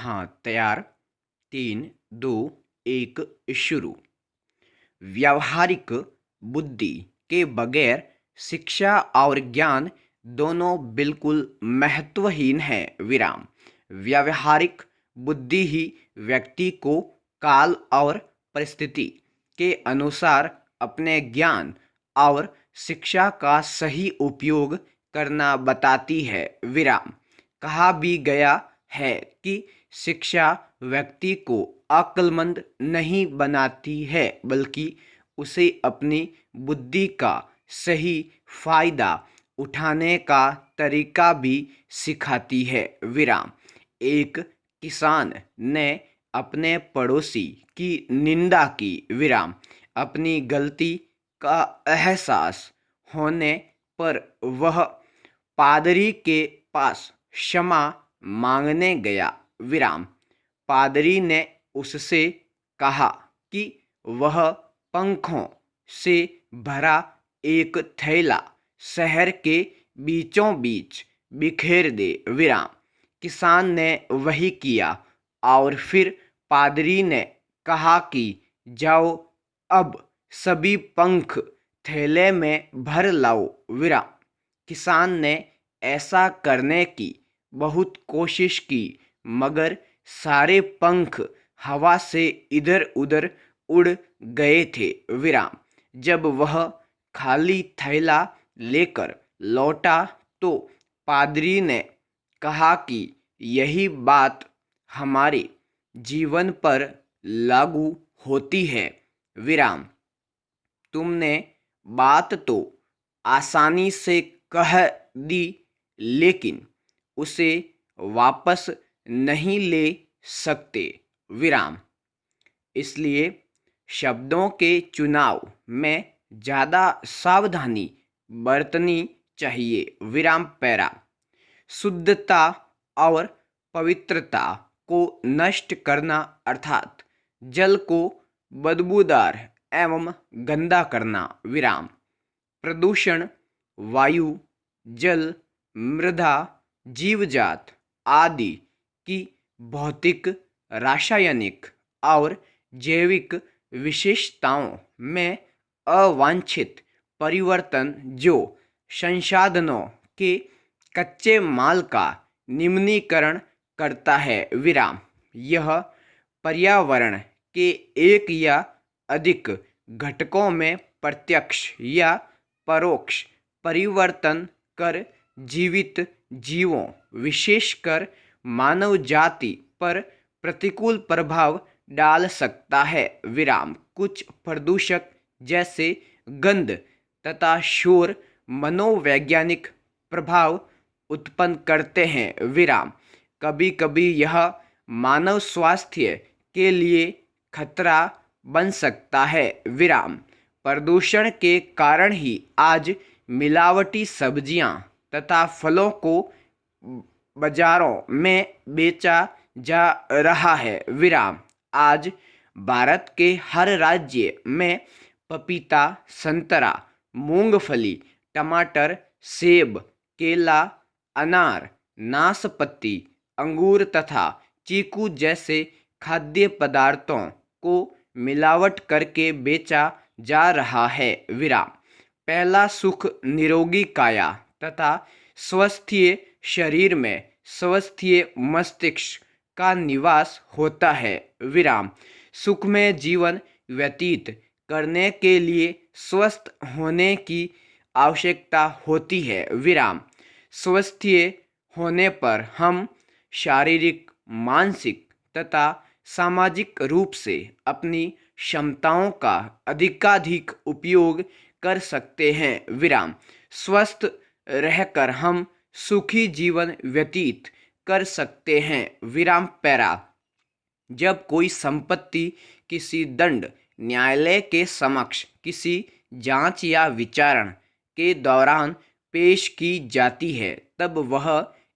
हाँ, तैयार। 3, 2, 1 शुरू। व्यावहारिक बुद्धि के बगैर शिक्षा और ज्ञान दोनों बिल्कुल महत्वहीन हैं। विराम। व्यावहारिक बुद्धि ही व्यक्ति को काल और परिस्थिति के अनुसार अपने ज्ञान और शिक्षा का सही उपयोग करना बताती है। विराम। कहा भी गया है कि शिक्षा व्यक्ति को अक्लमंद नहीं बनाती है, बल्कि उसे अपनी बुद्धि का सही फायदा उठाने का तरीका भी सिखाती है। विराम। एक किसान ने अपने पड़ोसी की निंदा की। विराम। अपनी गलती का एहसास होने पर वह पादरी के पास क्षमा मांगने गया। विराम। पादरी ने उससे कहा कि वह पंखों से भरा एक थैला शहर के बीचों बीच बिखेर दे। विराम। किसान ने वही किया और फिर पादरी ने कहा कि जाओ, अब सभी पंख थैले में भर लाओ। विराम। किसान ने ऐसा करने की बहुत कोशिश की, मगर सारे पंख हवा से इधर उधर उड़ गए थे। विराम। जब वह खाली थैला लेकर लौटा तो पादरी ने कहा कि यही बात हमारे जीवन पर लागू होती है। विराम। तुमने बात तो आसानी से कह दी, लेकिन उसे वापस नहीं ले सकते। विराम। इसलिए शब्दों के चुनाव में ज़्यादा सावधानी बरतनी चाहिए। विराम पैरा। शुद्धता और पवित्रता को नष्ट करना अर्थात जल को बदबूदार एवं गंदा करना। विराम। प्रदूषण वायु, जल, मृदा, जीवजात आदि की भौतिक, रासायनिक और जैविक विशेषताओं में अवांछित परिवर्तन जो संसाधनों के कच्चे माल का निम्नीकरण करता है। विराम। यह पर्यावरण के एक या अधिक घटकों में प्रत्यक्ष या परोक्ष परिवर्तन कर जीवित जीवों, विशेषकर मानव जाति पर प्रतिकूल प्रभाव डाल सकता है। विराम। कुछ प्रदूषक जैसे गंध तथा शोर मनोवैज्ञानिक प्रभाव उत्पन्न करते हैं। विराम। कभी कभी यह मानव स्वास्थ्य के लिए खतरा बन सकता है। विराम। प्रदूषण के कारण ही आज मिलावटी सब्जियां तथा फलों को बाजारों में बेचा जा रहा है। विराम। आज भारत के हर राज्य में पपीता, संतरा, मूंगफली, टमाटर, सेब, केला, अनार, नाशपाती, अंगूर तथा चीकू जैसे खाद्य पदार्थों को मिलावट करके बेचा जा रहा है। विराम। पहला सुख निरोगी काया तथा स्वस्थ शरीर में स्वस्थ मस्तिष्क का निवास होता है। विराम। सुखमय जीवन व्यतीत करने के लिए स्वस्थ होने की आवश्यकता होती है। विराम। स्वस्थ होने पर हम शारीरिक, मानसिक तथा सामाजिक रूप से अपनी क्षमताओं का अधिकाधिक उपयोग कर सकते हैं। विराम। स्वस्थ रहकर हम सुखी जीवन व्यतीत कर सकते हैं। विराम पैरा। जब कोई संपत्ति किसी दंड न्यायालय के समक्ष किसी जांच या विचारण के दौरान पेश की जाती है, तब वह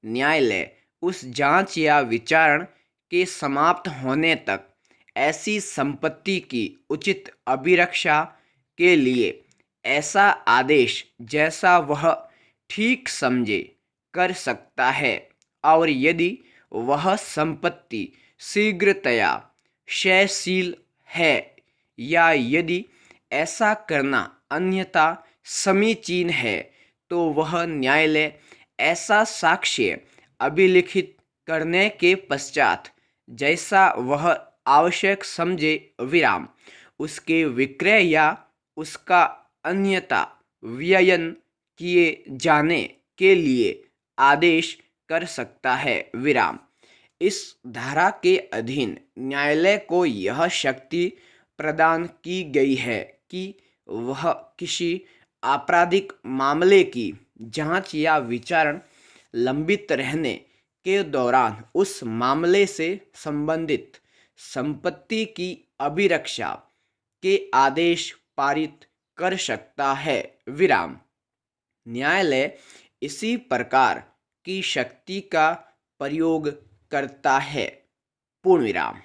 न्यायालय उस जांच या विचारण के समाप्त होने तक ऐसी संपत्ति की उचित अभिरक्षा के लिए ऐसा आदेश जैसा वह ठीक समझे कर सकता है, और यदि वह संपत्ति शीघ्रतया क्षयशील है या यदि ऐसा करना अन्यथा समीचीन है तो वह न्यायालय ऐसा साक्ष्य अभिलिखित करने के पश्चात जैसा वह आवश्यक समझे विराम उसके विक्रय या उसका अन्यथा व्ययन किए जाने के लिए आदेश कर सकता है विराम। इस धारा के अधीन न्यायालय को यह शक्ति प्रदान की गई है कि वह किसी आपराधिक मामले की जांच या विचारण लंबित रहने के दौरान उस मामले से संबंधित संपत्ति की अभिरक्षा के आदेश पारित कर सकता है विराम। न्यायालय इसी प्रकार की शक्ति का प्रयोग करता है पूर्ण विराम।